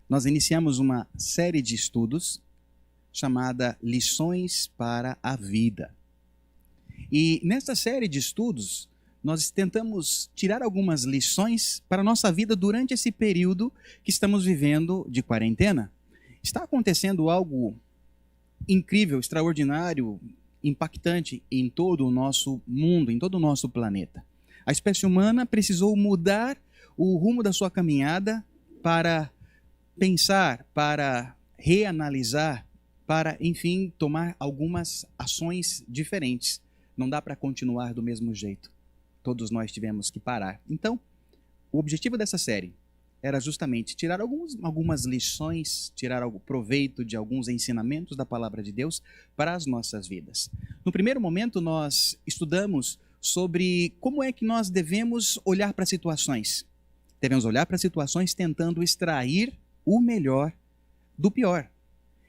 nós iniciamos uma série de estudos chamada Lições para a Vida. E nesta série de estudos, nós tentamos tirar algumas lições para a nossa vida durante esse período que estamos vivendo de quarentena. Está acontecendo algo incrível, extraordinário, impactante em todo o nosso mundo, em todo o nosso planeta. A espécie humana precisou mudar o rumo da sua caminhada para pensar, para reanalisar, para, enfim, tomar algumas ações diferentes. Não dá para continuar do mesmo jeito. Todos nós tivemos que parar. Então, o objetivo dessa série era justamente tirar algumas lições, tirar algum proveito de alguns ensinamentos da palavra de Deus para as nossas vidas. No primeiro momento, nós estudamos sobre como é que nós devemos olhar para situações. Devemos olhar para situações tentando extrair o melhor do pior.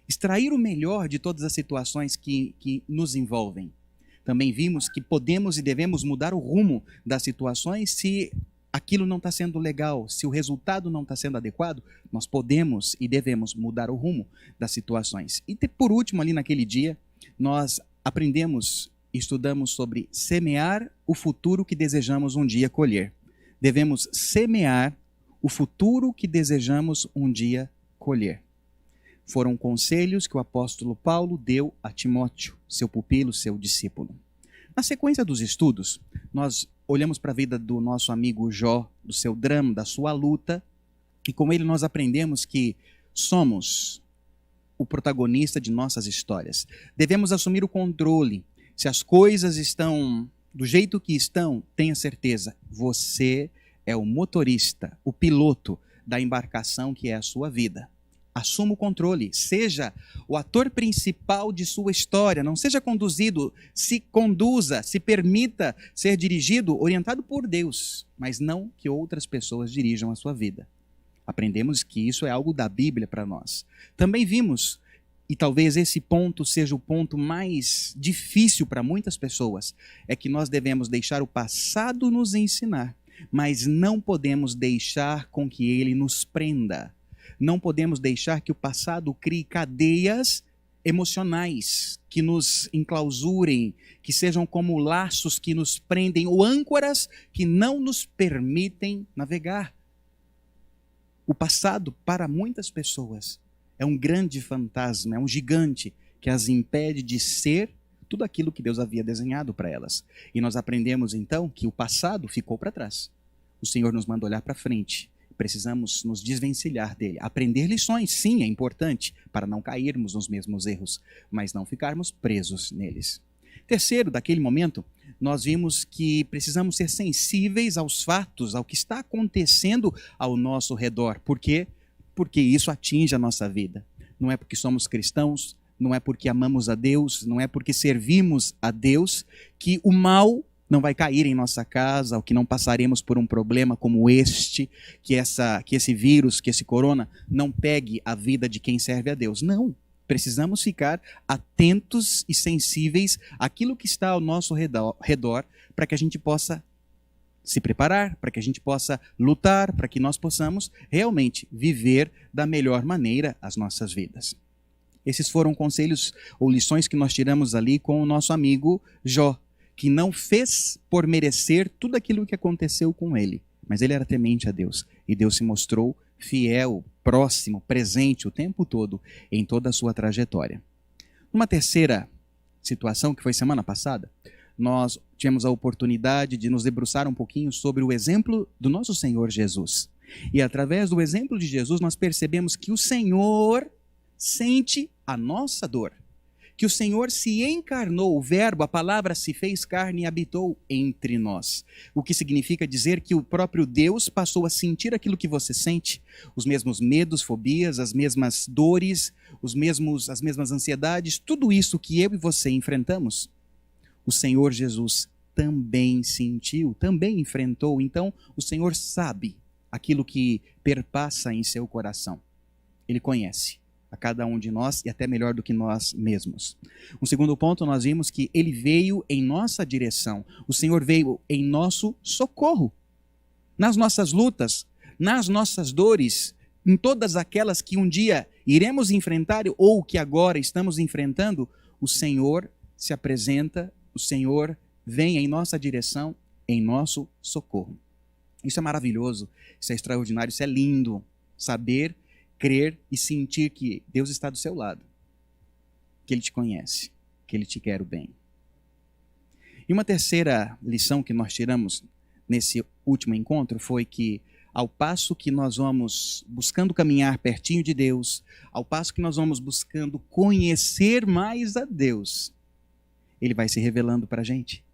Extrair o melhor de todas as situações que nos envolvem. Também vimos que podemos e devemos mudar o rumo das situações se aquilo não está sendo legal, se o resultado não está sendo adequado, nós podemos e devemos mudar o rumo das situações. E por último, ali naquele dia, nós aprendemos e estudamos sobre semear o futuro que desejamos um dia colher. Devemos semear o futuro que desejamos um dia colher. Foram conselhos que o apóstolo Paulo deu a Timóteo, seu pupilo, seu discípulo. Na sequência dos estudos, nós olhamos para a vida do nosso amigo Jó, do seu drama, da sua luta, e com ele nós aprendemos que somos o protagonista de nossas histórias. Devemos assumir o controle. Se as coisas estão do jeito que estão, tenha certeza, você é o motorista, o piloto da embarcação que é a sua vida. Assuma o controle, seja o ator principal de sua história, não seja conduzido, se conduza, se permita ser dirigido, orientado por Deus, mas não que outras pessoas dirijam a sua vida. Aprendemos que isso é algo da Bíblia para nós. Também vimos, e talvez esse ponto seja o ponto mais difícil para muitas pessoas, é que nós devemos deixar o passado nos ensinar, mas não podemos deixar com que ele nos prenda. Não podemos deixar que o passado crie cadeias emocionais que nos enclausurem, que sejam como laços que nos prendem ou âncoras que não nos permitem navegar. O passado, para muitas pessoas, é um grande fantasma, é um gigante que as impede de ser tudo aquilo que Deus havia desenhado para elas. E nós aprendemos então que o passado ficou para trás. O Senhor nos manda olhar para frente. Precisamos nos desvencilhar dele. Aprender lições, sim, é importante, para não cairmos nos mesmos erros, mas não ficarmos presos neles. Terceiro, daquele momento, nós vimos que precisamos ser sensíveis aos fatos, ao que está acontecendo ao nosso redor. Por quê? Porque isso atinge a nossa vida. Não é porque somos cristãos, não é porque amamos a Deus, não é porque servimos a Deus, que o mal não vai cair em nossa casa, ou que não passaremos por um problema como este, que esse vírus, que esse corona não pegue a vida de quem serve a Deus. Não, precisamos ficar atentos e sensíveis àquilo que está ao nosso redor, para que a gente possa se preparar, para que a gente possa lutar, para que nós possamos realmente viver da melhor maneira as nossas vidas. Esses foram conselhos ou lições que nós tiramos ali com o nosso amigo Jó, que não fez por merecer tudo aquilo que aconteceu com ele, mas ele era temente a Deus, e Deus se mostrou fiel, próximo, presente o tempo todo em toda a sua trajetória. Numa terceira situação, que foi semana passada, nós tivemos a oportunidade de nos debruçar um pouquinho sobre o exemplo do nosso Senhor Jesus. E através do exemplo de Jesus, nós percebemos que o Senhor sente a nossa dor. Que o Senhor se encarnou, o verbo, a palavra se fez carne e habitou entre nós. O que significa dizer que o próprio Deus passou a sentir aquilo que você sente, os mesmos medos, fobias, as mesmas dores, as mesmas ansiedades, tudo isso que eu e você enfrentamos, o Senhor Jesus também sentiu, também enfrentou. Então, o Senhor sabe aquilo que perpassa em seu coração. Ele conhece a cada um de nós e até melhor do que nós mesmos. Um segundo ponto, nós vimos que ele veio em nossa direção. O Senhor veio em nosso socorro. Nas nossas lutas, nas nossas dores, em todas aquelas que um dia iremos enfrentar ou que agora estamos enfrentando, o Senhor se apresenta, o Senhor vem em nossa direção, em nosso socorro. Isso é maravilhoso, isso é extraordinário, isso é lindo. Saber, crer e sentir que Deus está do seu lado, que Ele te conhece, que Ele te quer o bem. E uma terceira lição que nós tiramos nesse último encontro foi que, ao passo que nós vamos buscando caminhar pertinho de Deus, ao passo que nós vamos buscando conhecer mais a Deus, Ele vai se revelando para a gente.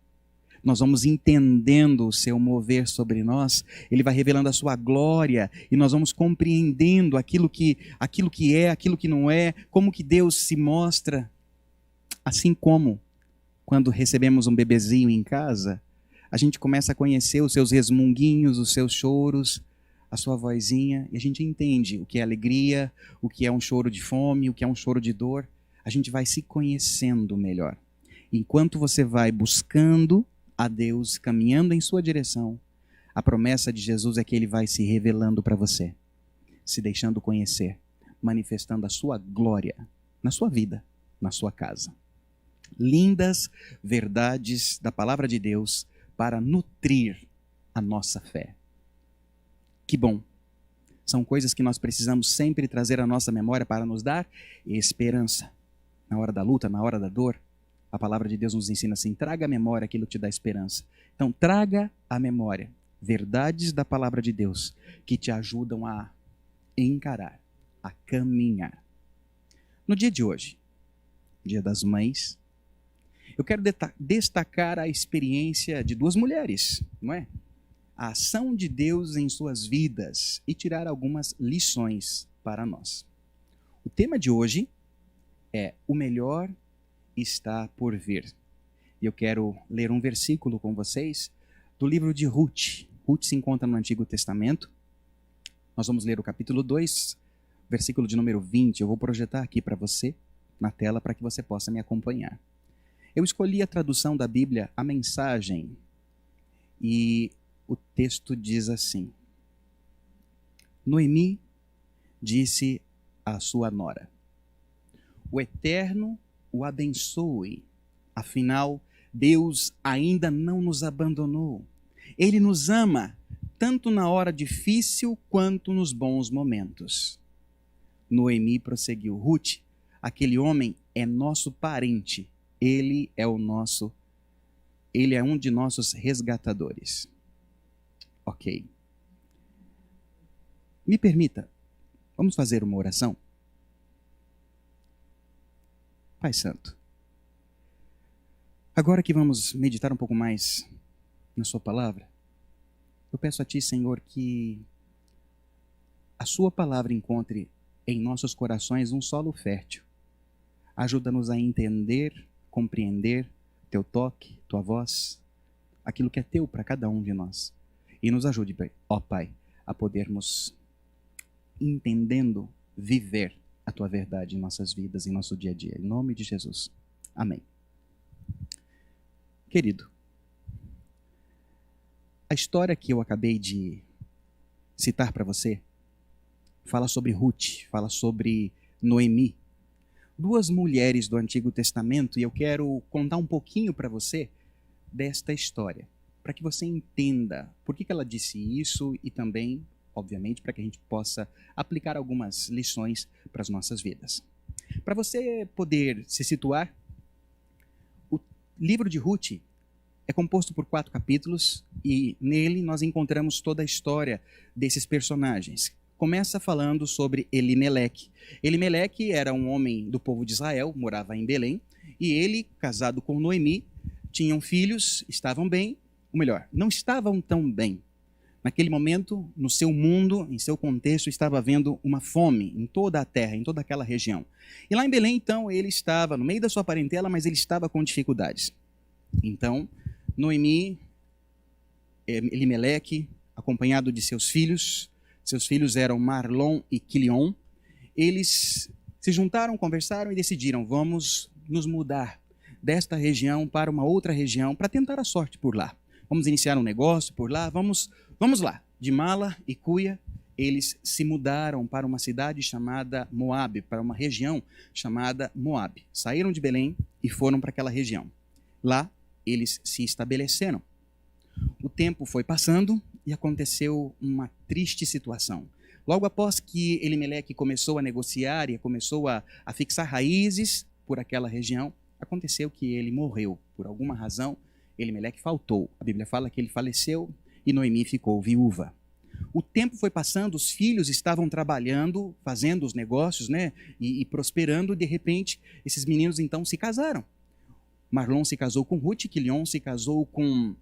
Nós vamos entendendo o seu mover sobre nós, Ele vai revelando a sua glória, e nós vamos compreendendo aquilo que é, aquilo que não é, como que Deus se mostra. Assim como, quando recebemos um bebezinho em casa, a gente começa a conhecer os seus resmunguinhos, os seus choros, a sua vozinha, e a gente entende o que é alegria, o que é um choro de fome, o que é um choro de dor. A gente vai se conhecendo melhor. Enquanto você vai buscando a Deus, caminhando em sua direção, a promessa de Jesus é que Ele vai se revelando para você, se deixando conhecer, manifestando a sua glória na sua vida, na sua casa. Lindas verdades da palavra de Deus para nutrir a nossa fé. Que bom! São coisas que nós precisamos sempre trazer à nossa memória para nos dar esperança. Na hora da luta, na hora da dor, a palavra de Deus nos ensina assim: traga à memória aquilo que te dá esperança. Então, traga à memória verdades da palavra de Deus que te ajudam a encarar, a caminhar. No dia de hoje, Dia das Mães, eu quero destacar a experiência de duas mulheres, não é? A ação de Deus em suas vidas e tirar algumas lições para nós. O tema de hoje é: o melhor está por vir. E eu quero ler um versículo com vocês do livro de Ruth. Ruth se encontra no Antigo Testamento. Nós vamos ler o capítulo 2, versículo de número 20. Eu vou projetar aqui para você na tela para que você possa me acompanhar. Eu escolhi a tradução da Bíblia, a Mensagem, e o texto diz assim: Noemi disse à sua nora: o Eterno o abençoe, afinal, Deus ainda não nos abandonou. Ele nos ama, tanto na hora difícil quanto nos bons momentos. Noemi prosseguiu: Ruth, aquele homem é nosso parente, ele é um de nossos resgatadores. Ok. Me permita, vamos fazer uma oração? Pai Santo, agora que vamos meditar um pouco mais na sua palavra, eu peço a Ti, Senhor, que a sua palavra encontre em nossos corações um solo fértil. Ajuda-nos a entender, compreender Teu toque, Tua voz, aquilo que é Teu para cada um de nós. E nos ajude, ó Pai, a podermos, entendendo, viver a Tua verdade em nossas vidas, em nosso dia a dia. Em nome de Jesus. Amém. Querido, a história que eu acabei de citar para você fala sobre Ruth, fala sobre Noemi, duas mulheres do Antigo Testamento, e eu quero contar um pouquinho para você desta história, para que você entenda por que ela disse isso e também, obviamente, para que a gente possa aplicar algumas lições para as nossas vidas. Para você poder se situar, o livro de Ruth é composto por 4 capítulos e nele nós encontramos toda a história desses personagens. Começa falando sobre Elimeleque. Elimeleque era um homem do povo de Israel, morava em Belém, e ele, casado com Noemi, tinham filhos, estavam bem, ou melhor, não estavam tão bem. Naquele momento, no seu mundo, em seu contexto, estava havendo uma fome em toda a terra, em toda aquela região. E lá em Belém, então, ele estava no meio da sua parentela, mas ele estava com dificuldades. Então, Noemi, Elimeleque, acompanhado de seus filhos eram Marlon e Quilion, eles se juntaram, conversaram e decidiram: vamos nos mudar desta região para uma outra região para tentar a sorte por lá. Vamos iniciar um negócio por lá, vamos lá, de mala e cuia, eles se mudaram para uma cidade chamada Moabe, para uma região chamada Moabe. Saíram de Belém e foram para aquela região. Lá, eles se estabeleceram. O tempo foi passando e aconteceu uma triste situação. Logo após que Elimeleque começou a negociar e começou a fixar raízes por aquela região, aconteceu que ele morreu. Por alguma razão, Elimeleque faltou. A Bíblia fala que ele faleceu e Noemi ficou viúva. O tempo foi passando, os filhos estavam trabalhando, fazendo os negócios, né, e prosperando. De repente, esses meninos então se casaram. Marlon se casou com Ruth, Quilion se casou com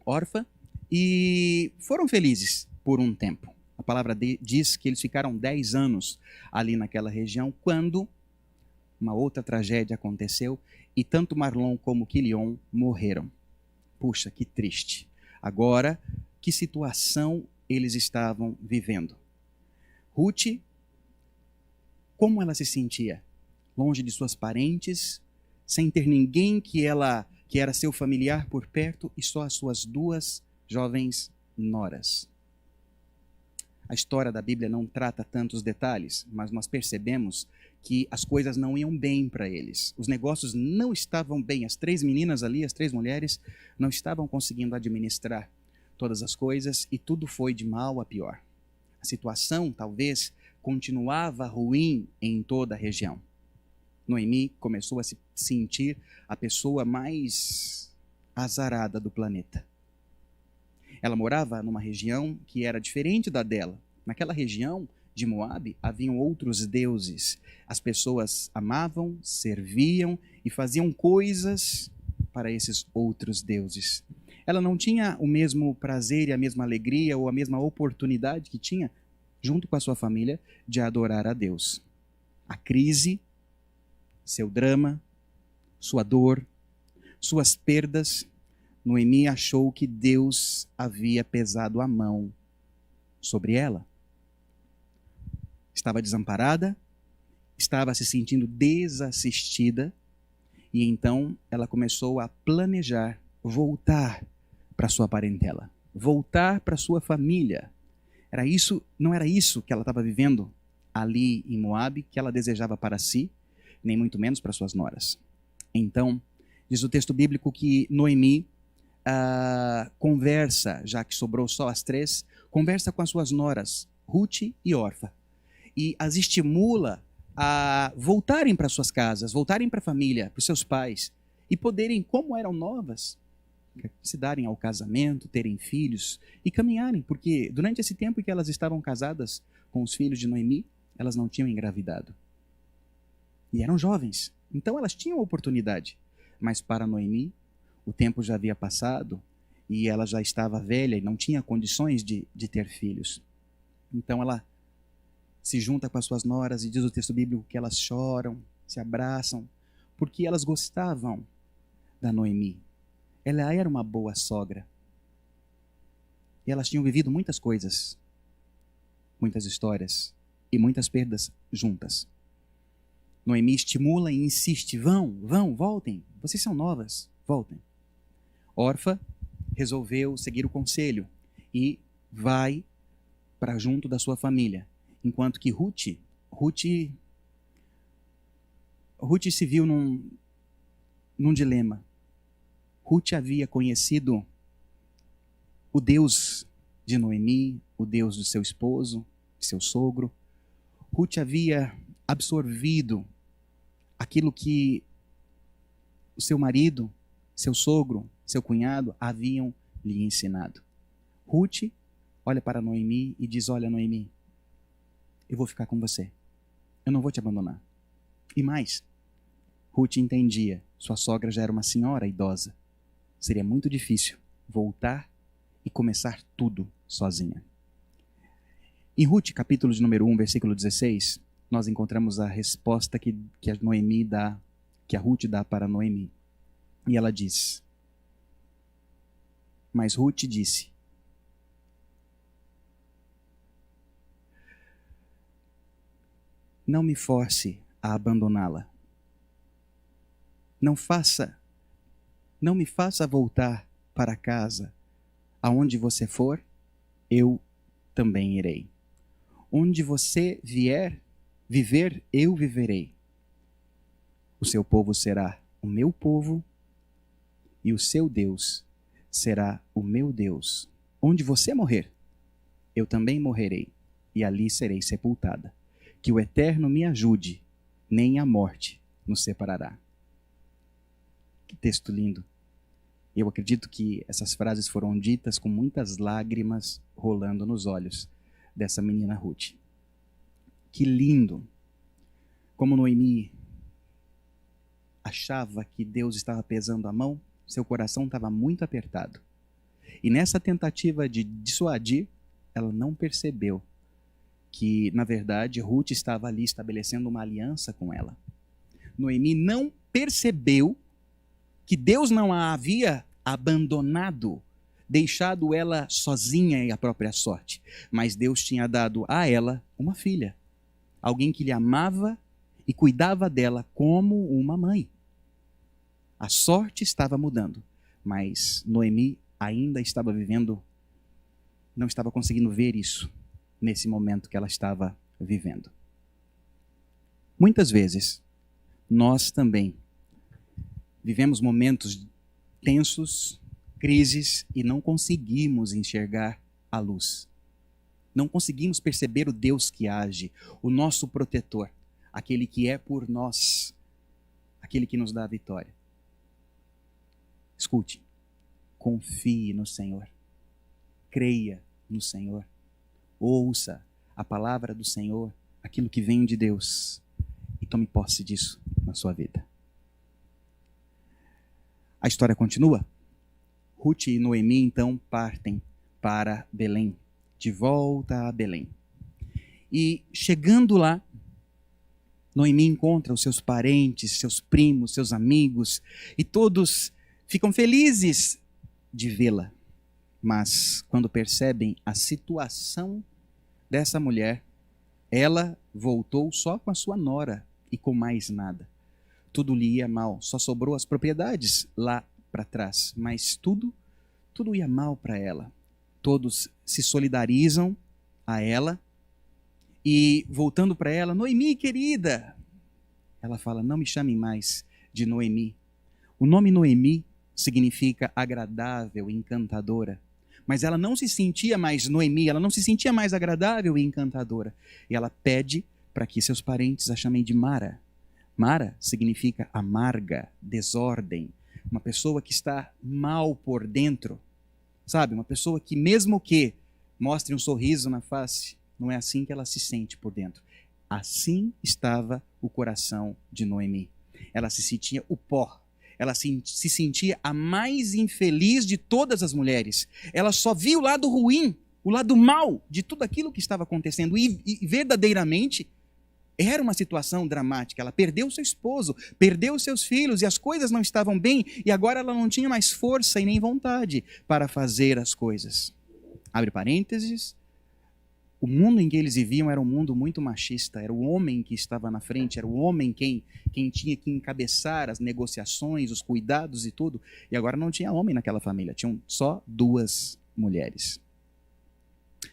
Orfa e foram felizes por um tempo. A palavra diz que eles ficaram 10 anos ali naquela região, quando uma outra tragédia aconteceu e tanto Marlon como Quilion morreram. Puxa, que triste. Agora, que situação eles estavam vivendo? Ruth, como ela se sentia? Longe de suas parentes, sem ter ninguém que era seu familiar por perto, e só as suas 2 jovens noras. A história da Bíblia não trata tantos detalhes, mas nós percebemos que as coisas não iam bem para eles. Os negócios não estavam bem. As 3 meninas ali, as 3 mulheres, não estavam conseguindo administrar todas as coisas e tudo foi de mal a pior. A situação, talvez, continuava ruim em toda a região. Noemi começou a se sentir a pessoa mais azarada do planeta. Ela morava numa região que era diferente da dela. Naquela região de Moabe haviam outros deuses. As pessoas amavam, serviam e faziam coisas para esses outros deuses. Ela não tinha o mesmo prazer e a mesma alegria ou a mesma oportunidade que tinha, junto com a sua família, de adorar a Deus. A crise, seu drama, sua dor, suas perdas, Noemi achou que Deus havia pesado a mão sobre ela. Estava desamparada, estava se sentindo desassistida, e então ela começou a planejar voltar para sua parentela, voltar para sua família. Não era isso que ela estava vivendo ali em Moabe, que ela desejava para si, nem muito menos para suas noras. Então, diz o texto bíblico que Noemi conversa, já que sobrou só as 3, conversa com as suas noras, Ruth e Orfa, e as estimula a voltarem para suas casas, voltarem para a família, para os seus pais, e poderem, como eram novas, se darem ao casamento, terem filhos e caminharem, porque durante esse tempo que elas estavam casadas com os filhos de Noemi, elas não tinham engravidado. E eram jovens, então elas tinham oportunidade. Mas para Noemi, o tempo já havia passado e ela já estava velha e não tinha condições de ter filhos. Então ela se junta com as suas noras e diz o texto bíblico que elas choram, se abraçam, porque elas gostavam da Noemi. Ela era uma boa sogra. E elas tinham vivido muitas coisas, muitas histórias e muitas perdas juntas. Noemi estimula e insiste: vão, voltem, vocês são novas, voltem. Orfa resolveu seguir o conselho e vai para junto da sua família, enquanto que Ruth se viu num dilema. Ruth havia conhecido o Deus de Noemi, o Deus do seu esposo, seu sogro. Ruth havia absorvido aquilo que o seu marido, seu sogro, seu cunhado haviam lhe ensinado. Ruth olha para Noemi e diz: olha, Noemi, eu vou ficar com você. Eu não vou te abandonar. E mais, Ruth entendia, sua sogra já era uma senhora idosa. Seria muito difícil voltar e começar tudo sozinha. Em Ruth, capítulo de número 1, versículo 16, nós encontramos a resposta que a Ruth dá para Noemi. E ela diz: mas Ruth disse: não me force a abandoná-la. Não me faça voltar para casa. Aonde você for, eu também irei. onde você vier viver, eu viverei. O seu povo será o meu povo e o seu Deus será o meu Deus. Onde você morrer, eu também morrerei e ali serei sepultada. Que o Eterno me ajude, nem a morte nos separará. Que texto lindo. Eu acredito que essas frases foram ditas com muitas lágrimas rolando nos olhos dessa menina Ruth. Que lindo. Como Noemi achava que Deus estava pesando a mão, seu coração estava muito apertado. E nessa tentativa de dissuadir, ela não percebeu que, na verdade, Ruth estava ali estabelecendo uma aliança com ela. Noemi não percebeu que Deus não a havia abandonado, deixado ela sozinha e à própria sorte. Mas Deus tinha dado a ela uma filha, alguém que lhe amava e cuidava dela como uma mãe. A sorte estava mudando, mas Noemi ainda estava vivendo, não estava conseguindo ver isso nesse momento que ela estava vivendo. Muitas vezes, nós também vivemos momentos tensos, crises, e não conseguimos enxergar a luz. Não conseguimos perceber o Deus que age, o nosso protetor, aquele que é por nós, aquele que nos dá a vitória. Escute, confie no Senhor, creia no Senhor, ouça a palavra do Senhor, aquilo que vem de Deus, e tome posse disso na sua vida. A história continua. Ruth e Noemi então partem para Belém, de volta a Belém. E chegando lá, Noemi encontra os seus parentes, seus primos, seus amigos, e todos ficam felizes de vê-la. Mas quando percebem a situação dessa mulher, ela voltou só com a sua nora e com mais nada. Tudo lhe ia mal, só sobrou as propriedades lá para trás, mas tudo ia mal para ela. Todos se solidarizam a ela e voltando para ela, Noemi querida, ela fala, não me chamem mais de Noemi. O nome Noemi significa agradável, encantadora. Mas ela não se sentia mais Noemi, ela não se sentia mais agradável e encantadora. E ela pede para que seus parentes a chamem de Mara. Mara significa amarga, desordem, uma pessoa que está mal por dentro. Sabe, uma pessoa que mesmo que mostre um sorriso na face, não é assim que ela se sente por dentro. Assim estava o coração de Noemi. Ela se sentia o pó. Ela se sentia a mais infeliz de todas as mulheres. Ela só via o lado ruim, o lado mal de tudo aquilo que estava acontecendo. E verdadeiramente era uma situação dramática. Ela perdeu seu esposo, perdeu seus filhos e as coisas não estavam bem. E agora ela não tinha mais força e nem vontade para fazer as coisas. Abre parênteses. O mundo em que eles viviam era um mundo muito machista, era o homem que estava na frente, era o homem quem tinha que encabeçar as negociações, os cuidados e tudo. E agora não tinha homem naquela família, tinham só 2 mulheres.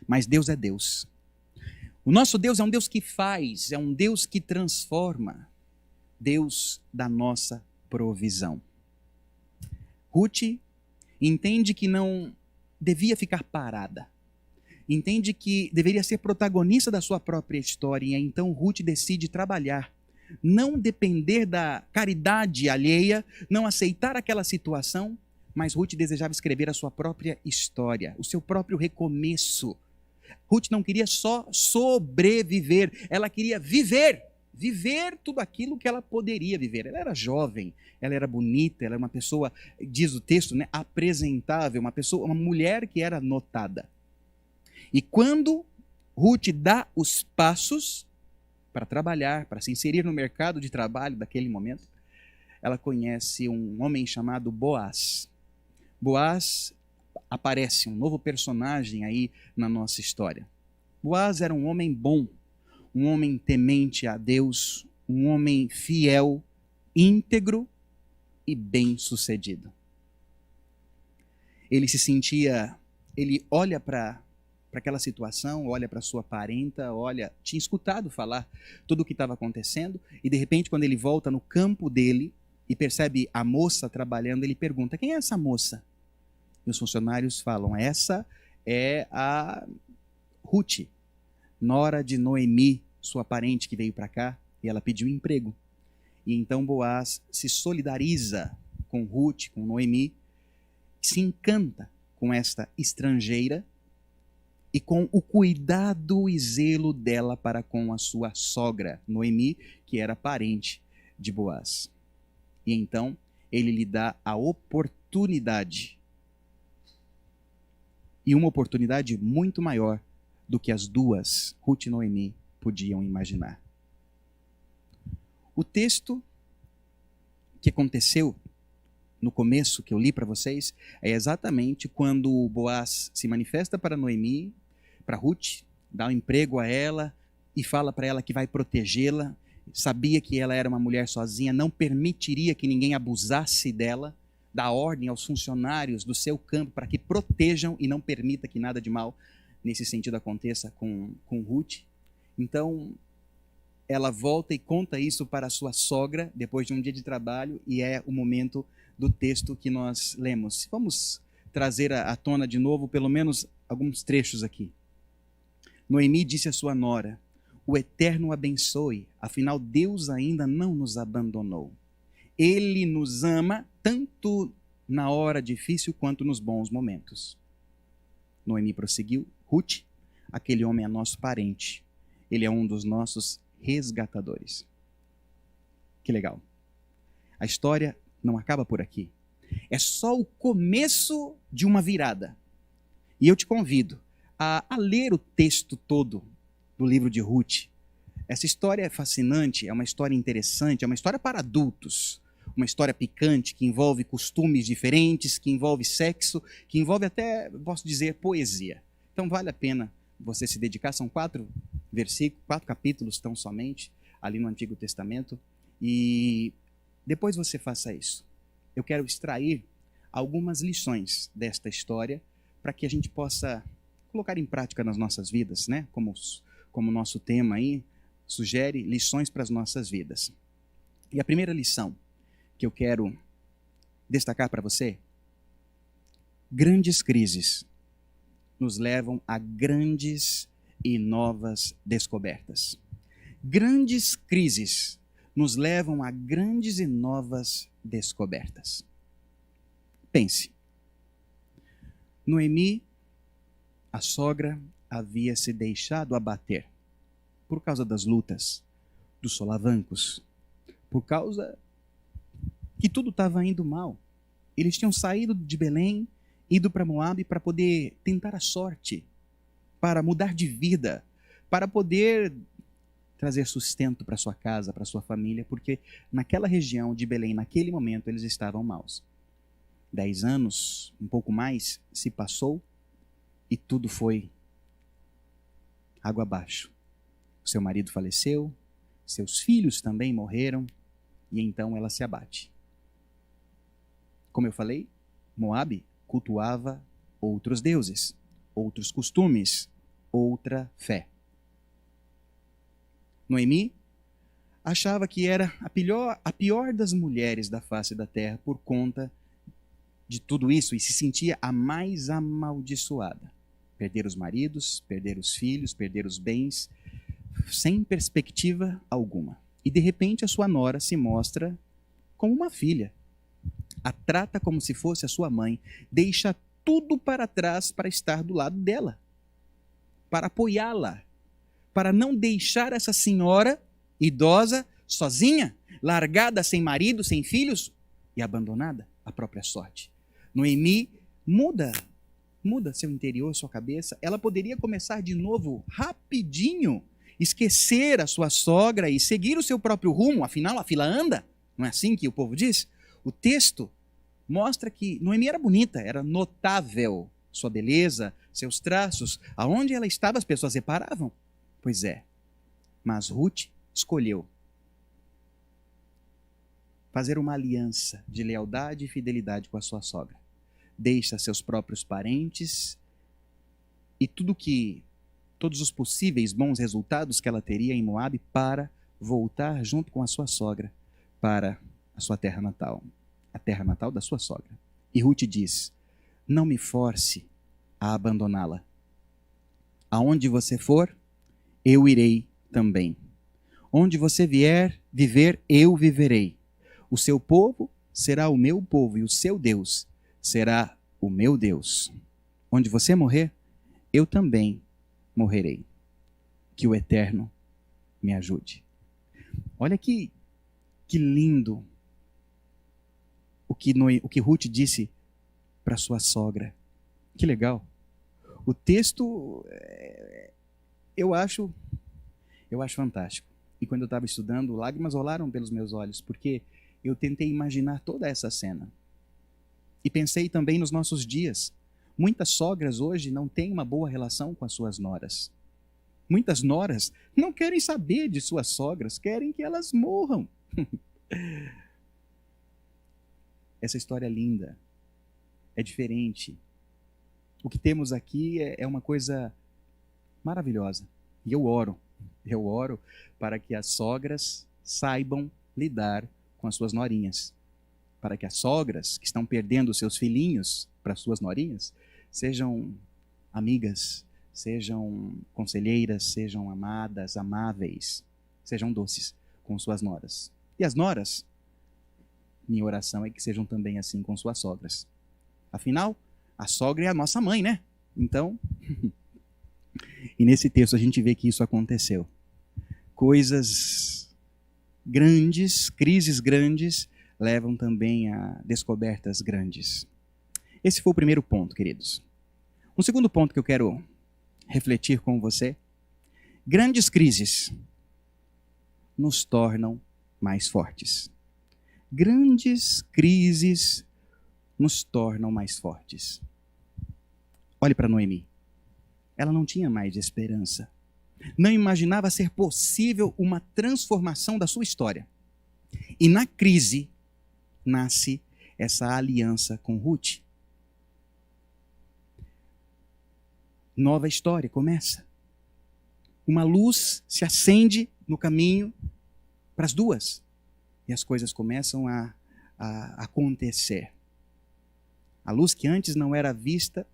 Mas Deus é Deus. O nosso Deus é um Deus que faz, é um Deus que transforma, Deus da nossa provisão. Ruth entende que não devia ficar parada. Entende que deveria ser protagonista da sua própria história, e então Ruth decide trabalhar, não depender da caridade alheia, não aceitar aquela situação, mas Ruth desejava escrever a sua própria história, o seu próprio recomeço. Ruth não queria só sobreviver, ela queria viver tudo aquilo que ela poderia viver. Ela era jovem, ela era bonita, ela era uma pessoa, diz o texto, né, apresentável, uma mulher que era notada. E quando Ruth dá os passos para trabalhar, para se inserir no mercado de trabalho daquele momento, ela conhece um homem chamado Boaz. Boaz aparece, um novo personagem aí na nossa história. Boaz era um homem bom, um homem temente a Deus, um homem fiel, íntegro e bem-sucedido. Ele olha para para aquela situação, olha para sua parenta, olha, tinha escutado falar tudo o que estava acontecendo, e de repente, quando ele volta no campo dele e percebe a moça trabalhando, ele pergunta: quem é essa moça? E os funcionários falam: essa é a Ruth, nora de Noemi, sua parente que veio para cá, e ela pediu emprego. E então Boaz se solidariza com Ruth, com Noemi, se encanta com esta estrangeira e com o cuidado e zelo dela para com a sua sogra, Noemi, que era parente de Boaz. E então ele lhe dá a oportunidade, e uma oportunidade muito maior do que as duas, Ruth e Noemi, podiam imaginar. O texto que aconteceu no começo, que eu li para vocês, é exatamente quando Boaz se manifesta para Noemi, para Ruth, dá um emprego a ela e fala para ela que vai protegê-la. Sabia que ela era uma mulher sozinha, não permitiria que ninguém abusasse dela, dá ordem aos funcionários do seu campo para que protejam e não permita que nada de mal nesse sentido aconteça com Ruth. Então, ela volta e conta isso para a sua sogra, depois de um dia de trabalho, e é o momento do texto que nós lemos. Vamos trazer à tona de novo, pelo menos alguns trechos aqui. Noemi disse à sua nora: o Eterno o abençoe, afinal Deus ainda não nos abandonou. Ele nos ama tanto na hora difícil quanto nos bons momentos. Noemi prosseguiu: Ruth, aquele homem é nosso parente. Ele é um dos nossos resgatadores. Que legal. A história não acaba por aqui. É só o começo de uma virada. E eu te convido a ler o texto todo do livro de Ruth. Essa história é fascinante, é uma história interessante, é uma história para adultos. Uma história picante que envolve costumes diferentes, que envolve sexo, que envolve até, posso dizer, poesia. Então vale a pena você se dedicar. São 4 versículos, 4 capítulos tão somente, ali no Antigo Testamento. E depois você faça isso. Eu quero extrair algumas lições desta história para que a gente possa colocar em prática nas nossas vidas, né? Como o nosso tema aí sugere, lições para as nossas vidas. E a primeira lição que eu quero destacar para você: grandes crises nos levam a grandes e novas descobertas. Grandes crises nos levam a grandes e novas descobertas. Pense. Noemi, a sogra, havia se deixado abater por causa das lutas, dos solavancos, por causa que tudo estava indo mal. Eles tinham saído de Belém, ido para Moabe para poder tentar a sorte, para mudar de vida, para poder trazer sustento para sua casa, para sua família, porque naquela região de Belém, naquele momento, eles estavam maus. 10 anos, um pouco mais, se passou e tudo foi água abaixo. Seu marido faleceu, seus filhos também morreram, e então ela se abate. Como eu falei, Moabe cultuava outros deuses, outros costumes, outra fé. Noemi achava que era a pior das mulheres da face da terra por conta de tudo isso e se sentia a mais amaldiçoada. Perder os maridos, perder os filhos, perder os bens, sem perspectiva alguma. E de repente a sua nora se mostra como uma filha. A trata como se fosse a sua mãe, deixa tudo para trás para estar do lado dela, para apoiá-la, para não deixar essa senhora idosa sozinha, largada, sem marido, sem filhos e abandonada à própria sorte. Noemi muda seu interior, sua cabeça. Ela poderia começar de novo rapidinho, esquecer a sua sogra e seguir o seu próprio rumo, afinal a fila anda, não é assim que o povo diz? O texto mostra que Noemi era bonita, era notável sua beleza, seus traços. Aonde ela estava as pessoas reparavam. Pois é, mas Ruth escolheu fazer uma aliança de lealdade e fidelidade com a sua sogra. Deixa seus próprios parentes e todos os possíveis bons resultados que ela teria em Moabe para voltar junto com a sua sogra para a sua terra natal, a terra natal da sua sogra. E Ruth diz: não me force a abandoná-la. Aonde você for, eu irei também. Onde você vier viver, eu viverei. O seu povo será o meu povo e o seu Deus será o meu Deus. Onde você morrer, eu também morrerei. Que o Eterno me ajude. Olha que lindo o que Ruth disse para sua sogra. Que legal. O texto, eu acho fantástico. E quando eu estava estudando, lágrimas rolaram pelos meus olhos, porque eu tentei imaginar toda essa cena. E pensei também nos nossos dias. Muitas sogras hoje não têm uma boa relação com as suas noras. Muitas noras não querem saber de suas sogras, querem que elas morram. Essa história é linda, é diferente. O que temos aqui é uma coisa maravilhosa. E eu oro para que as sogras saibam lidar com as suas norinhas. Para que as sogras que estão perdendo seus filhinhos para suas norinhas sejam amigas, sejam conselheiras, sejam amadas, amáveis, sejam doces com suas noras. E as noras, minha oração é que sejam também assim com suas sogras. Afinal, a sogra é a nossa mãe, né? Então, e nesse texto a gente vê que isso aconteceu. Coisas grandes, crises grandes, levam também a descobertas grandes. Esse foi o primeiro ponto, queridos. Um segundo ponto que eu quero refletir com você: grandes crises nos tornam mais fortes. Grandes crises nos tornam mais fortes. Olhe para Noemi. Ela não tinha mais esperança. Não imaginava ser possível uma transformação da sua história. E na crise nasce essa aliança com Ruth. Nova história começa. Uma luz se acende no caminho para as duas. E as coisas começam a acontecer. A luz que antes não era vista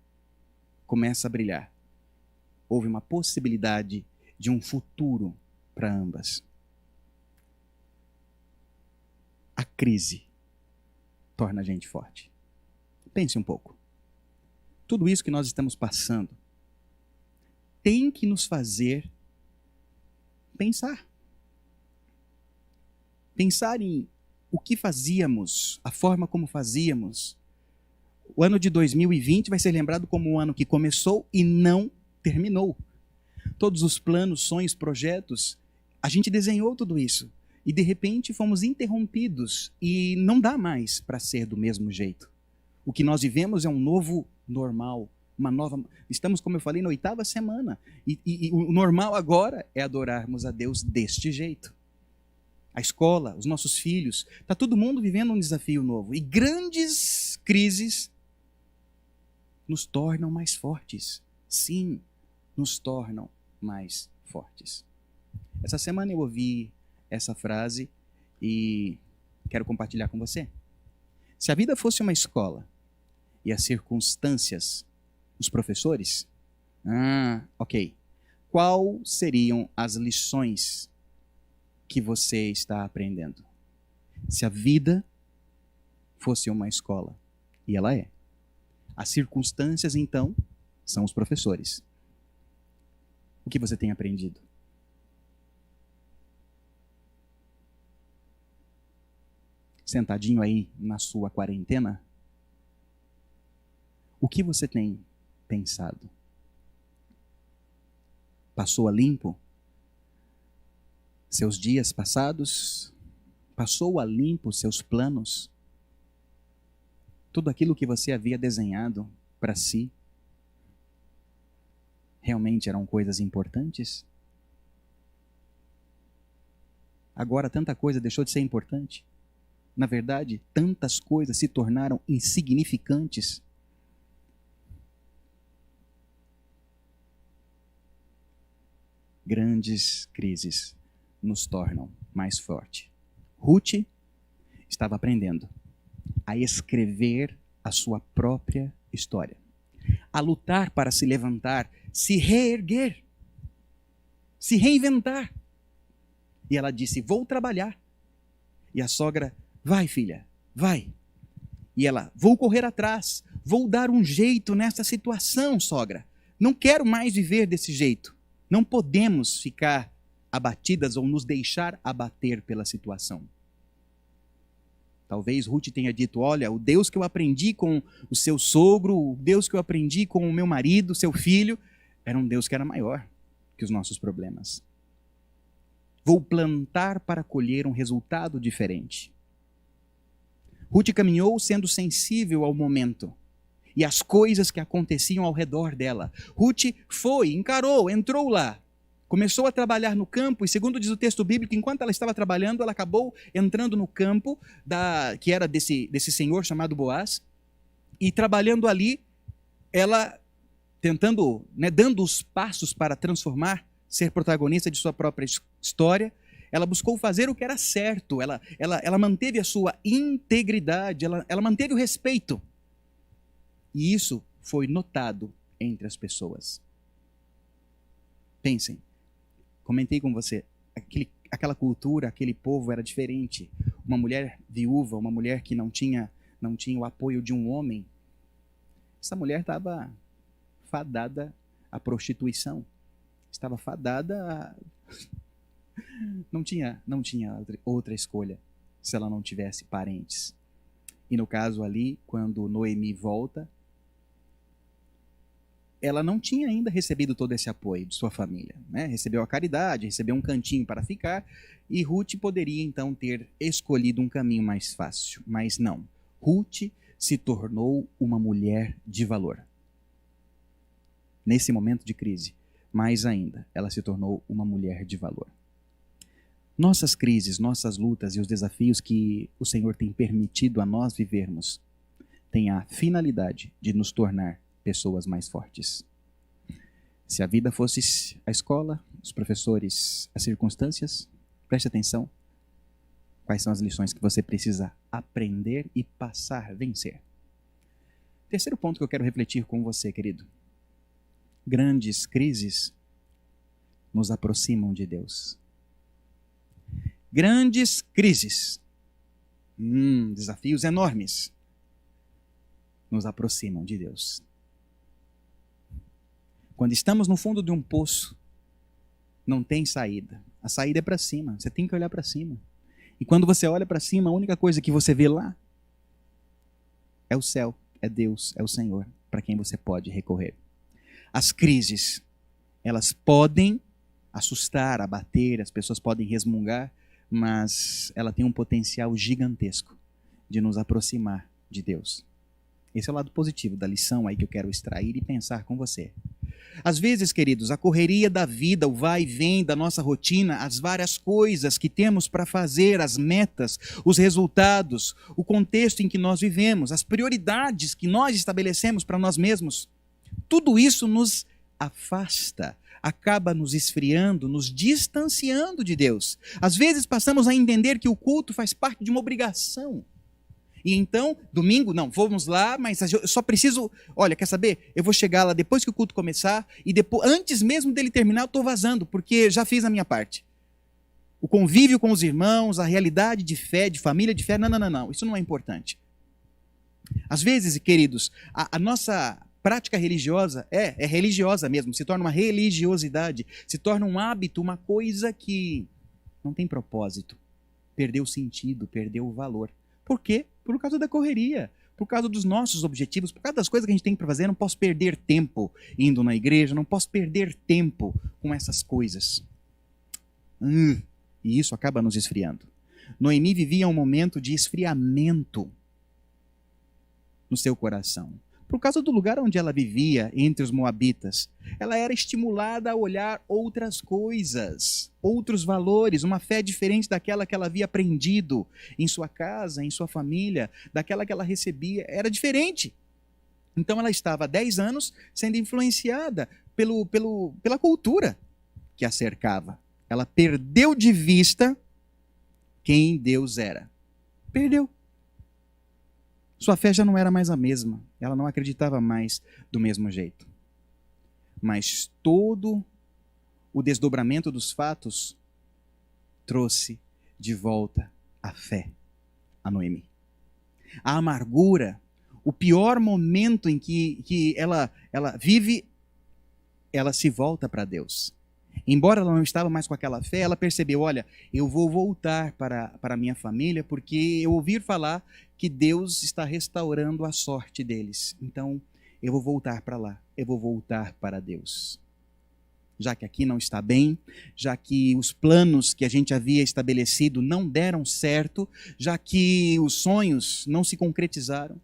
começa a brilhar. Houve uma possibilidade de um futuro para ambas. A crise torna a gente forte. Pense um pouco. Tudo isso que nós estamos passando tem que nos fazer pensar. Pensar em o que fazíamos, a forma como fazíamos. O ano de 2020 vai ser lembrado como um ano que começou e não terminou. Todos os planos, sonhos, projetos, a gente desenhou tudo isso. E de repente fomos interrompidos e não dá mais para ser do mesmo jeito. O que nós vivemos é um novo normal, uma nova... Estamos, como eu falei, na 8ª semana. E o normal agora é adorarmos a Deus deste jeito. A escola, os nossos filhos, está todo mundo vivendo um desafio novo. E grandes crises nos tornam mais fortes. Sim, nos tornam mais fortes. Essa semana eu ouvi essa frase e quero compartilhar com você. Se a vida fosse uma escola e as circunstâncias, os professores, ok. Qual seriam as lições que você está aprendendo? Se a vida fosse uma escola, e ela é. As circunstâncias, então, são os professores. O que você tem aprendido? Sentadinho aí na sua quarentena? O que você tem pensado? Passou a limpo seus dias passados? Passou a limpo seus planos? Tudo aquilo que você havia desenhado para si, realmente eram coisas importantes? Agora tanta coisa deixou de ser importante. Na verdade, tantas coisas se tornaram insignificantes. Grandes crises nos tornam mais forte. Ruth estava aprendendo a escrever a sua própria história, a lutar para se levantar, se reerguer, se reinventar. E ela disse: vou trabalhar. E a sogra: vai, filha, vai. E ela: vou correr atrás, vou dar um jeito nessa situação, sogra. Não quero mais viver desse jeito. Não podemos ficar abatidas ou nos deixar abater pela situação. Talvez Ruth tenha dito: olha, o Deus que eu aprendi com o seu sogro, o Deus que eu aprendi com o meu marido, seu filho, era um Deus que era maior que os nossos problemas. Vou plantar para colher um resultado diferente. Ruth caminhou sendo sensível ao momento e às coisas que aconteciam ao redor dela. Ruth foi, encarou, entrou lá, começou a trabalhar no campo, e segundo diz o texto bíblico, enquanto ela estava trabalhando, ela acabou entrando no campo que era desse senhor chamado Boaz, e trabalhando ali, ela tentando, dando os passos para transformar, ser protagonista de sua própria história, ela buscou fazer o que era certo, ela manteve a sua integridade, ela manteve o respeito. E isso foi notado entre as pessoas. Pensem, comentei com você, aquela cultura, aquele povo era diferente. Uma mulher viúva, uma mulher que não tinha o apoio de um homem, essa mulher estava fadada à prostituição. Estava fadada a... Não tinha outra escolha se ela não tivesse parentes. E no caso ali, quando Noemi volta, ela não tinha ainda recebido todo esse apoio de sua família, Recebeu a caridade, recebeu um cantinho para ficar, e Ruth poderia então ter escolhido um caminho mais fácil, mas não. Ruth se tornou uma mulher de valor. Nesse momento de crise, mais ainda, ela se tornou uma mulher de valor. Nossas crises, nossas lutas e os desafios que o Senhor tem permitido a nós vivermos têm a finalidade de nos tornar pessoas mais fortes. Se a vida fosse a escola, os professores, as circunstâncias, preste atenção. Quais são as lições que você precisa aprender e passar a vencer? Terceiro ponto que eu quero refletir com você, querido. Grandes crises nos aproximam de Deus. Grandes crises, desafios enormes, nos aproximam de Deus. Quando estamos no fundo de um poço, não tem saída. A saída é para cima, você tem que olhar para cima. E quando você olha para cima, a única coisa que você vê lá é o céu, é Deus, é o Senhor, para quem você pode recorrer. As crises, elas podem assustar, abater, as pessoas podem resmungar, mas ela tem um potencial gigantesco de nos aproximar de Deus. Esse é o lado positivo da lição aí que eu quero extrair e pensar com você. Às vezes, queridos, a correria da vida, o vai e vem da nossa rotina, as várias coisas que temos para fazer, as metas, os resultados, o contexto em que nós vivemos, as prioridades que nós estabelecemos para nós mesmos, tudo isso nos afasta, acaba nos esfriando, nos distanciando de Deus. Às vezes passamos a entender que o culto faz parte de uma obrigação. E então, domingo, não, vamos lá, mas eu só preciso, olha, quer saber? Eu vou chegar lá depois que o culto começar, e depois, antes mesmo dele terminar, eu estou vazando, porque já fiz a minha parte. O convívio com os irmãos, a realidade de fé, de família de fé, não, isso não é importante. Às vezes, queridos, a nossa prática religiosa é religiosa mesmo, se torna uma religiosidade, se torna um hábito, uma coisa que não tem propósito, perdeu sentido, perdeu o valor. Por quê? Por causa da correria, por causa dos nossos objetivos, por causa das coisas que a gente tem para fazer. Eu não posso perder tempo indo na igreja, não posso perder tempo com essas coisas. E isso acaba nos esfriando. Noemi vivia um momento de esfriamento no seu coração. Por causa do lugar onde ela vivia, entre os moabitas, ela era estimulada a olhar outras coisas, outros valores, uma fé diferente daquela que ela havia aprendido em sua casa, em sua família, daquela que ela recebia, era diferente. Então ela estava há 10 anos sendo influenciada pela cultura. que a cercava. Ela perdeu de vista quem Deus era. Perdeu. Sua fé já não era mais a mesma. Ela não acreditava mais do mesmo jeito. Mas todo o desdobramento dos fatos trouxe de volta a fé a Noemi. A amargura, o pior momento em que ela vive, ela se volta para Deus. Embora ela não estava mais com aquela fé, ela percebeu, olha, eu vou voltar para a minha família porque eu ouvi falar que Deus está restaurando a sorte deles. Então, eu vou voltar para lá, eu vou voltar para Deus. Já que aqui não está bem, já que os planos que a gente havia estabelecido não deram certo, já que os sonhos não se concretizaram,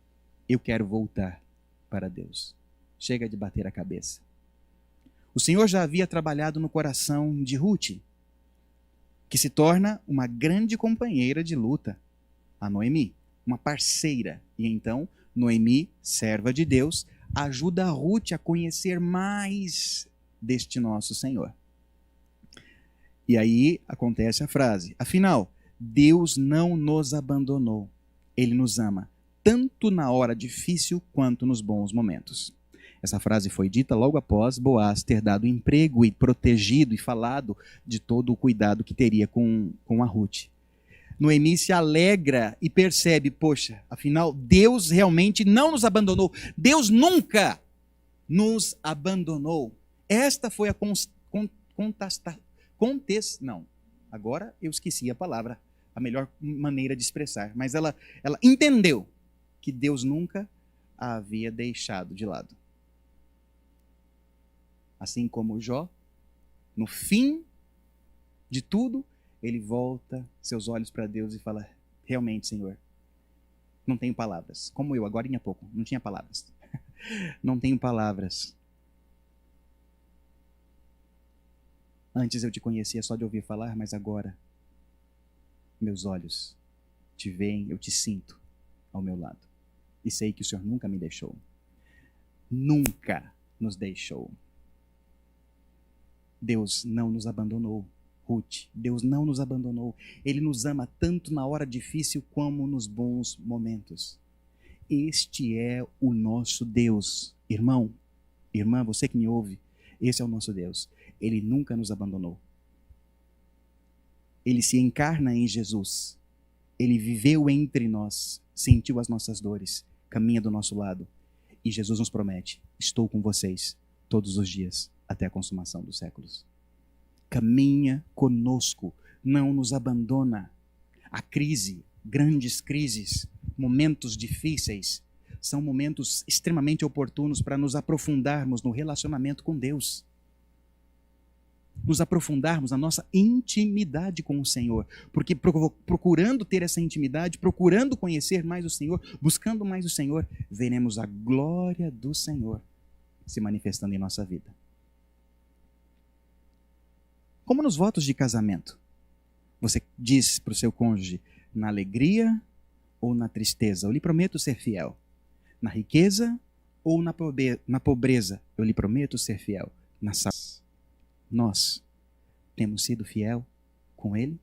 eu quero voltar para Deus. Chega de bater a cabeça. O Senhor já havia trabalhado no coração de Ruth, que se torna uma grande companheira de luta, a Noemi, uma parceira. E então, Noemi, serva de Deus, ajuda a Ruth a conhecer mais deste nosso Senhor. E aí acontece a frase: afinal, Deus não nos abandonou. Ele nos ama, tanto na hora difícil quanto nos bons momentos. Essa frase foi dita logo após Boaz ter dado emprego e protegido e falado de todo o cuidado que teria com a Ruth. Noemi se alegra e percebe, poxa, afinal, Deus realmente não nos abandonou. Deus nunca nos abandonou. Esta foi a não, agora eu esqueci a palavra, a melhor maneira de expressar, mas ela entendeu que Deus nunca a havia deixado de lado. Assim como Jó, no fim de tudo, ele volta seus olhos para Deus e fala, realmente, Senhor, não tenho palavras. Como eu, agora em pouco, não tinha palavras. Não tenho palavras. Antes eu te conhecia só de ouvir falar, mas agora meus olhos te veem, eu te sinto ao meu lado. E sei que o Senhor nunca me deixou. Nunca nos deixou. Deus não nos abandonou, Ruth. Deus não nos abandonou. Ele nos ama tanto na hora difícil como nos bons momentos. Este é o nosso Deus. Irmão, irmã, você que me ouve, esse é o nosso Deus. Ele nunca nos abandonou. Ele se encarna em Jesus. Ele viveu entre nós, sentiu as nossas dores, caminha do nosso lado. E Jesus nos promete, estou com vocês todos os dias, até a consumação dos séculos. Caminha conosco, não nos abandona. A crise, grandes crises, momentos difíceis, são momentos extremamente oportunos para nos aprofundarmos no relacionamento com Deus. Nos aprofundarmos na nossa intimidade com o Senhor. Porque procurando ter essa intimidade, procurando conhecer mais o Senhor, buscando mais o Senhor, veremos a glória do Senhor se manifestando em nossa vida. Como nos votos de casamento, você diz para o seu cônjuge, na alegria ou na tristeza, eu lhe prometo ser fiel. Na riqueza ou na pobreza, eu lhe prometo ser fiel. Na saúde, nós temos sido fiel com Ele?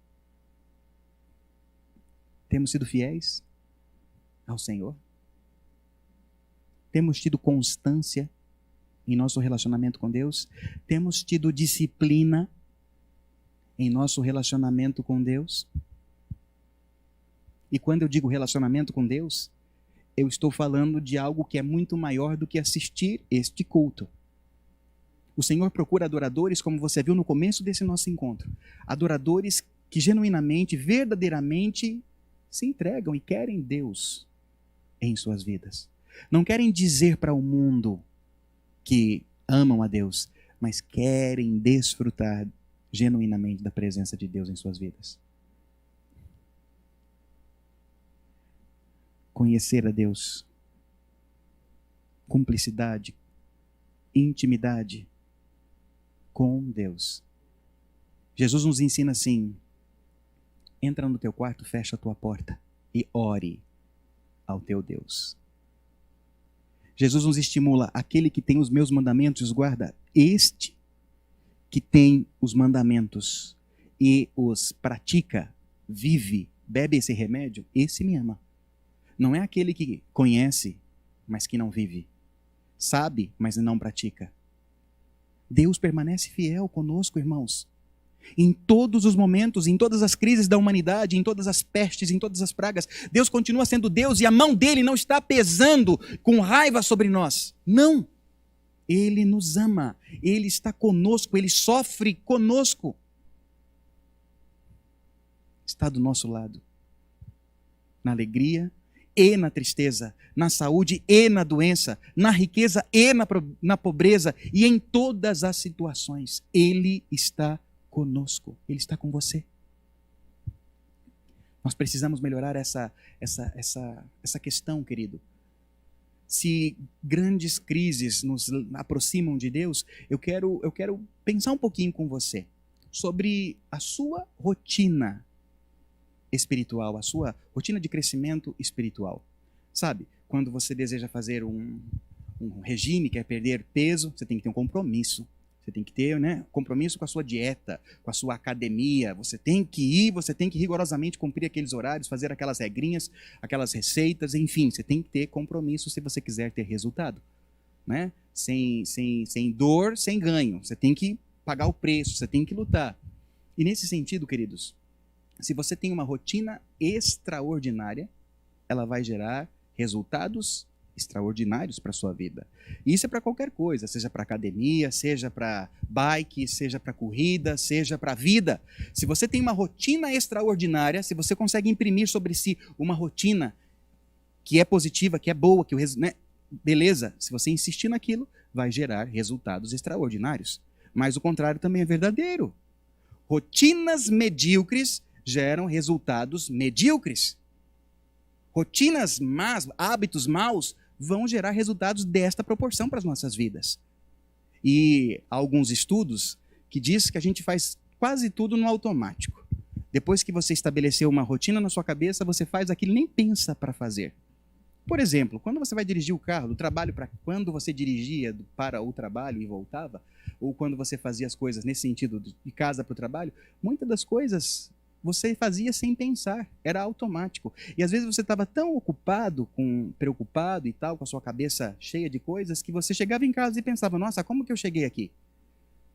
Temos sido fiéis ao Senhor? Temos tido constância em nosso relacionamento com Deus? Temos tido disciplina em nosso relacionamento com Deus? E quando eu digo relacionamento com Deus, eu estou falando de algo que é muito maior do que assistir este culto. O Senhor procura adoradores, como você viu no começo desse nosso encontro. Adoradores que genuinamente, verdadeiramente se entregam e querem Deus em suas vidas. Não querem dizer para o mundo que amam a Deus, mas querem desfrutar genuinamente da presença de Deus em suas vidas. Conhecer a Deus, cumplicidade, intimidade com Deus. Jesus nos ensina assim: entra no teu quarto, fecha a tua porta e ore ao teu Deus. Jesus nos estimula: aquele que tem os meus mandamentos guarda, este que tem os mandamentos e os pratica, vive, bebe esse remédio, esse me ama. Não é aquele que conhece, mas que não vive. Sabe, mas não pratica. Deus permanece fiel conosco, irmãos. Em todos os momentos, em todas as crises da humanidade, em todas as pestes, em todas as pragas, Deus continua sendo Deus e a mão dele não está pesando com raiva sobre nós. Não. Ele nos ama, ele está conosco, ele sofre conosco. Está do nosso lado. Na alegria e na tristeza, na saúde e na doença, na riqueza e na pobreza e em todas as situações. Ele está conosco, ele está com você. Nós precisamos melhorar essa questão, querido. Se grandes crises nos aproximam de Deus, eu quero pensar um pouquinho com você sobre a sua rotina espiritual, a sua rotina de crescimento espiritual. Sabe, quando você deseja fazer um regime, quer perder peso, você tem que ter um compromisso. Você tem que ter, compromisso com a sua dieta, com a sua academia. Você tem que ir, você tem que rigorosamente cumprir aqueles horários, fazer aquelas regrinhas, aquelas receitas, enfim, você tem que ter compromisso se você quiser ter resultado. Né? Sem dor, sem ganho. Você tem que pagar o preço, você tem que lutar. E nesse sentido, queridos, se você tem uma rotina extraordinária, ela vai gerar resultados extraordinários para a sua vida. Isso é para qualquer coisa, seja para academia, seja para bike, seja para corrida, seja para a vida. Se você tem uma rotina extraordinária, se você consegue imprimir sobre si uma rotina que é positiva, que é boa, beleza, se você insistir naquilo, vai gerar resultados extraordinários. Mas o contrário também é verdadeiro. Rotinas medíocres geram resultados medíocres. Rotinas más, hábitos maus, vão gerar resultados desta proporção para as nossas vidas. E há alguns estudos que dizem que a gente faz quase tudo no automático. Depois que você estabeleceu uma rotina na sua cabeça, você faz aquilo e nem pensa para fazer. Por exemplo, quando você vai dirigir o carro do trabalho para quando você dirigia para o trabalho e voltava, ou quando você fazia as coisas nesse sentido de casa para o trabalho, muitas das coisas você fazia sem pensar, era automático. E às vezes você estava tão preocupado e tal, com a sua cabeça cheia de coisas, que você chegava em casa e pensava, nossa, como que eu cheguei aqui?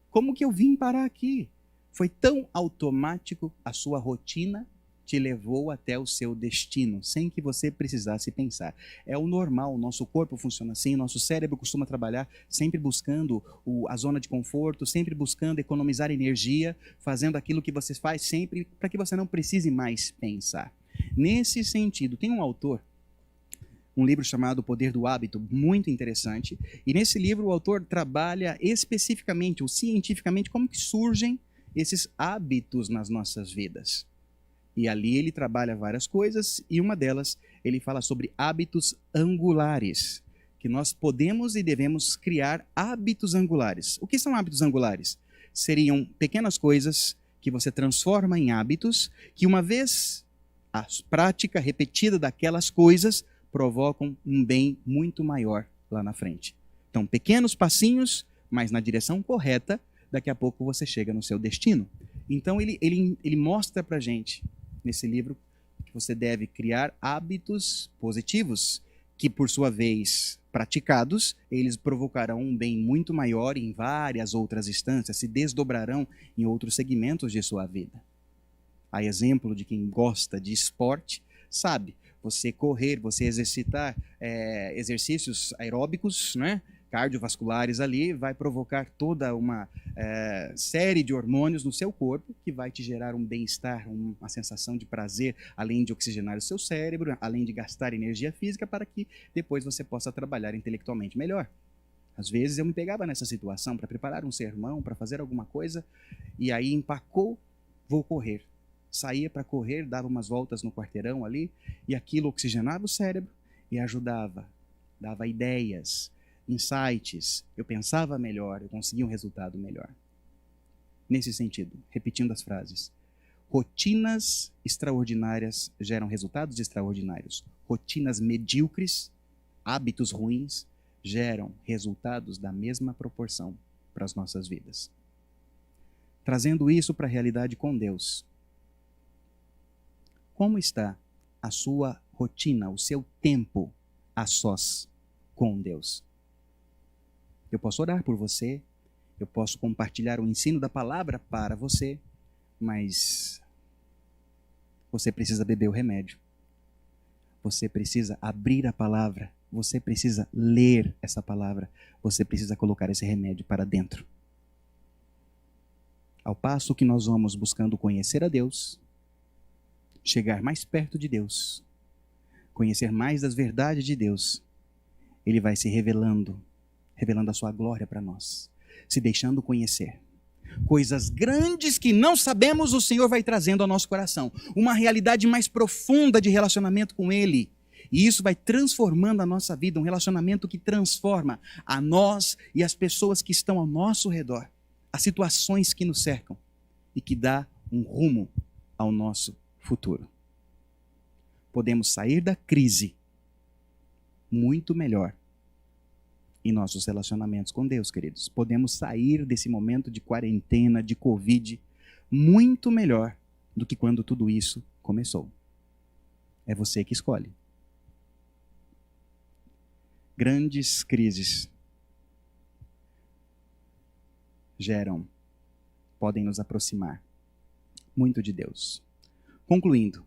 Como que eu vim parar aqui? Foi tão automático, a sua rotina te levou até o seu destino, sem que você precisasse pensar. É o normal, o nosso corpo funciona assim, o nosso cérebro costuma trabalhar sempre buscando a zona de conforto, sempre buscando economizar energia, fazendo aquilo que você faz sempre para que você não precise mais pensar. Nesse sentido, tem um autor, um livro chamado O Poder do Hábito, muito interessante, e nesse livro o autor trabalha especificamente, ou cientificamente, como que surgem esses hábitos nas nossas vidas. E ali ele trabalha várias coisas, e uma delas ele fala sobre hábitos angulares, que nós podemos e devemos criar hábitos angulares. O que são hábitos angulares? Seriam pequenas coisas que você transforma em hábitos, que uma vez a prática repetida daquelas coisas provocam um bem muito maior lá na frente. Então, pequenos passinhos, mas na direção correta, daqui a pouco você chega no seu destino. Então ele mostra pra gente nesse livro que você deve criar hábitos positivos que, por sua vez, praticados, eles provocarão um bem muito maior em várias outras instâncias, se desdobrarão em outros segmentos de sua vida. A exemplo de quem gosta de esporte, sabe, você correr, você exercitar exercícios aeróbicos, né? Cardiovasculares ali, vai provocar toda uma série de hormônios no seu corpo que vai te gerar um bem-estar, uma sensação de prazer, além de oxigenar o seu cérebro, além de gastar energia física para que depois você possa trabalhar intelectualmente melhor. Às vezes eu me pegava nessa situação para preparar um sermão, para fazer alguma coisa, e aí empacou, vou correr. Saía para correr, dava umas voltas no quarteirão ali, e aquilo oxigenava o cérebro e ajudava, dava ideias, insights, eu pensava melhor, eu conseguia um resultado melhor. Nesse sentido, repetindo as frases, rotinas extraordinárias geram resultados extraordinários. Rotinas medíocres, hábitos ruins, geram resultados da mesma proporção para as nossas vidas. trazendo isso para a realidade com Deus. Como está a sua rotina, o seu tempo a sós com Deus? Eu posso orar por você, eu posso compartilhar o ensino da palavra para você, mas você precisa beber o remédio. Você precisa abrir a palavra, você precisa ler essa palavra, você precisa colocar esse remédio para dentro. Ao passo que nós vamos buscando conhecer a Deus, chegar mais perto de Deus, conhecer mais das verdades de Deus, Ele vai se revelando a sua glória para nós, se deixando conhecer. Coisas grandes que não sabemos, o Senhor vai trazendo ao nosso coração. Uma realidade mais profunda de relacionamento com Ele. E isso vai transformando a nossa vida, um relacionamento que transforma a nós e as pessoas que estão ao nosso redor, as situações que nos cercam e que dá um rumo ao nosso futuro. Podemos sair da crise muito melhor em nossos relacionamentos com Deus, queridos. Podemos sair desse momento de quarentena, de Covid, muito melhor do que quando tudo isso começou. É você que escolhe. Grandes crises podem nos aproximar muito de Deus. Concluindo,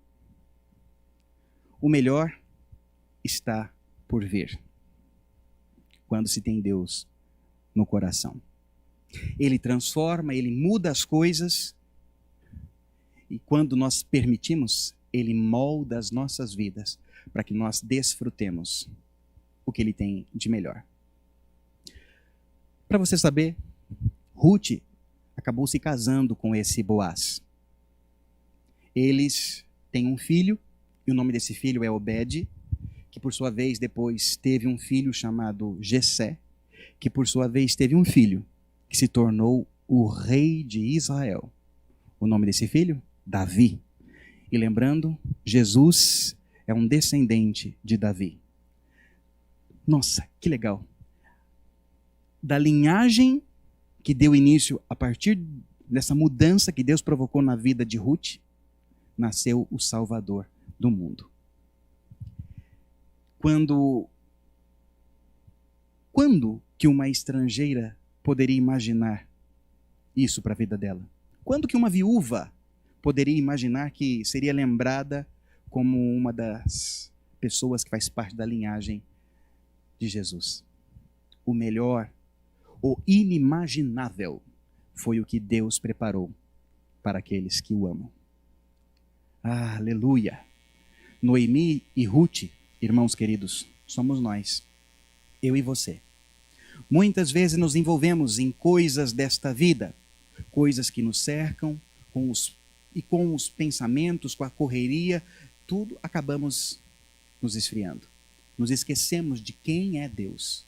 o melhor está por vir quando se tem Deus no coração. Ele transforma, Ele muda as coisas e quando nós permitimos, Ele molda as nossas vidas para que nós desfrutemos o que Ele tem de melhor. Para você saber, Ruth acabou se casando com esse Boaz. Eles têm um filho, e o nome desse filho é Obed, que por sua vez depois teve um filho chamado Jessé, que por sua vez teve um filho que se tornou o rei de Israel. O nome desse filho? Davi. E lembrando, Jesus é um descendente de Davi. Nossa, que legal. Da linhagem que deu início a partir dessa mudança que Deus provocou na vida de Ruth, nasceu o Salvador do mundo. Quando que uma estrangeira poderia imaginar isso para a vida dela? Quando que uma viúva poderia imaginar que seria lembrada como uma das pessoas que faz parte da linhagem de Jesus? O melhor, o inimaginável, foi o que Deus preparou para aqueles que o amam. Ah, aleluia! Noemi e Ruth, irmãos queridos, somos nós, eu e você. Muitas vezes nos envolvemos em coisas desta vida, coisas que nos cercam, com os pensamentos, com a correria, tudo acabamos nos esfriando. Nos esquecemos de quem é Deus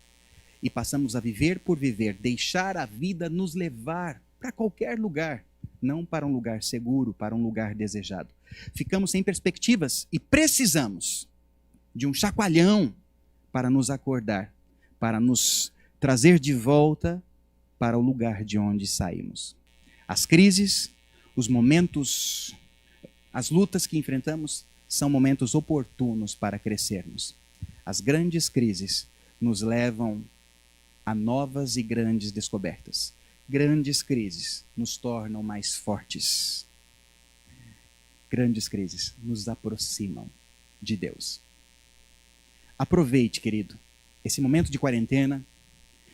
e passamos a viver por viver, deixar a vida nos levar para qualquer lugar, não para um lugar seguro, para um lugar desejado. Ficamos sem perspectivas e precisamos de um chacoalhão para nos acordar, para nos trazer de volta para o lugar de onde saímos. As crises, os momentos, as lutas que enfrentamos são momentos oportunos para crescermos. As grandes crises nos levam a novas e grandes descobertas. Grandes crises nos tornam mais fortes. Grandes crises nos aproximam de Deus. Aproveite, querido, esse momento de quarentena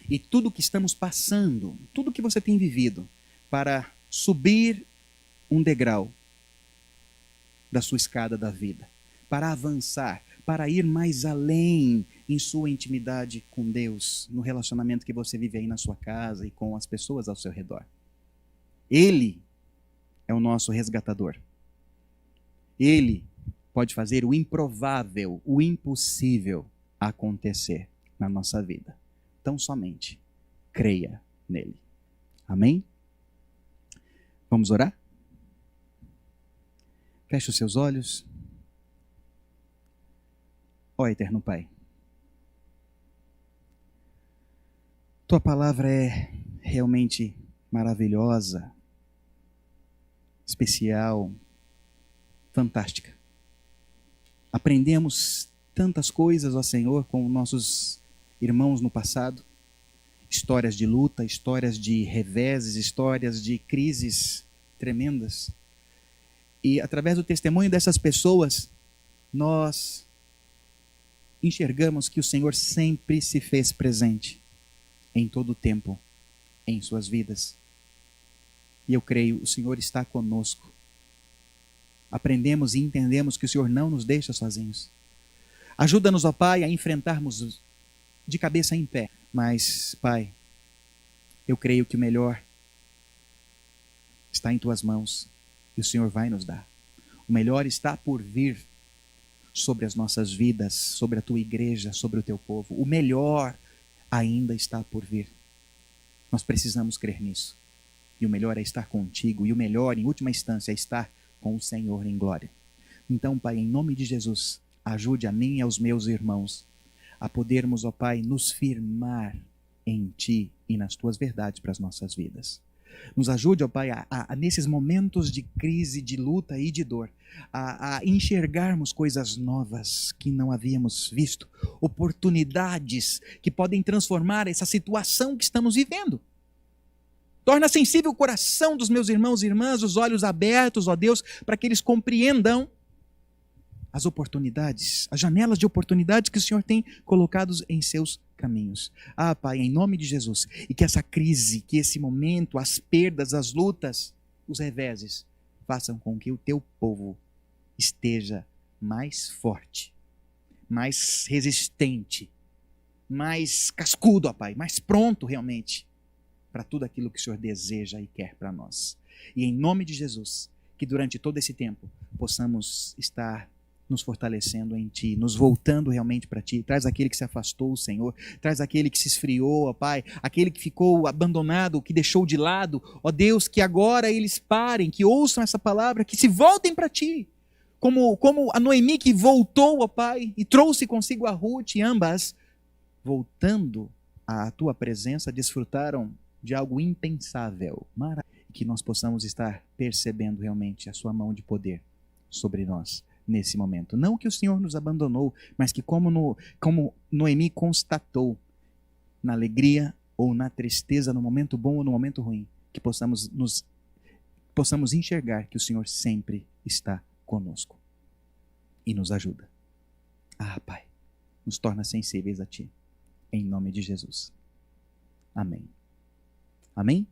e tudo que estamos passando, tudo que você tem vivido, para subir um degrau da sua escada da vida, para avançar, para ir mais além em sua intimidade com Deus, no relacionamento que você vive aí na sua casa e com as pessoas ao seu redor. Ele é o nosso resgatador. Ele pode fazer o improvável, o impossível acontecer na nossa vida. Então somente creia nele. Amém? Vamos orar? Feche os seus olhos. Ó Eterno Pai, Tua palavra é realmente maravilhosa, especial, fantástica. Aprendemos tantas coisas, ó Senhor, com nossos irmãos no passado. Histórias de luta, histórias de reveses, histórias de crises tremendas. E através do testemunho dessas pessoas, nós enxergamos que o Senhor sempre se fez presente em todo o tempo em suas vidas. E eu creio, o Senhor está conosco. Aprendemos e entendemos que o Senhor não nos deixa sozinhos. Ajuda-nos, ó Pai, a enfrentarmos de cabeça em pé. Mas, Pai, eu creio que o melhor está em Tuas mãos e o Senhor vai nos dar. O melhor está por vir sobre as nossas vidas, sobre a Tua igreja, sobre o Teu povo. O melhor ainda está por vir. Nós precisamos crer nisso. E o melhor é estar contigo. E o melhor, em última instância, é estar com o Senhor em glória. Então, Pai, em nome de Jesus, ajude a mim e aos meus irmãos a podermos, ó Pai, nos firmar em Ti e nas Tuas verdades para as nossas vidas. Nos ajude, ó Pai, nesses momentos de crise, de luta e de dor, a enxergarmos coisas novas que não havíamos visto, oportunidades que podem transformar essa situação que estamos vivendo. Torna sensível o coração dos meus irmãos e irmãs, os olhos abertos, ó Deus, para que eles compreendam as oportunidades, as janelas de oportunidades que o Senhor tem colocados em seus caminhos. Ah, Pai, em nome de Jesus, e que essa crise, que esse momento, as perdas, as lutas, os reveses, façam com que o Teu povo esteja mais forte, mais resistente, mais cascudo, ó Pai, mais pronto realmente para tudo aquilo que o Senhor deseja e quer para nós. E em nome de Jesus, que durante todo esse tempo possamos estar nos fortalecendo em Ti, nos voltando realmente para Ti. Traz aquele que se afastou, Senhor. Traz aquele que se esfriou, ó Pai. Aquele que ficou abandonado, que deixou de lado. Ó Deus, que agora eles parem, que ouçam essa palavra, que se voltem para Ti. Como a Noemi que voltou, ó Pai, e trouxe consigo a Ruth, e ambas, voltando à Tua presença, desfrutaram de algo impensável. Que nós possamos estar percebendo realmente a Sua mão de poder sobre nós nesse momento. Não que o Senhor nos abandonou, mas que como Noemi constatou, na alegria ou na tristeza, no momento bom ou no momento ruim, que possamos enxergar que o Senhor sempre está conosco e nos ajuda. Ah, Pai, nos torna sensíveis a Ti, em nome de Jesus. Amém. Amém?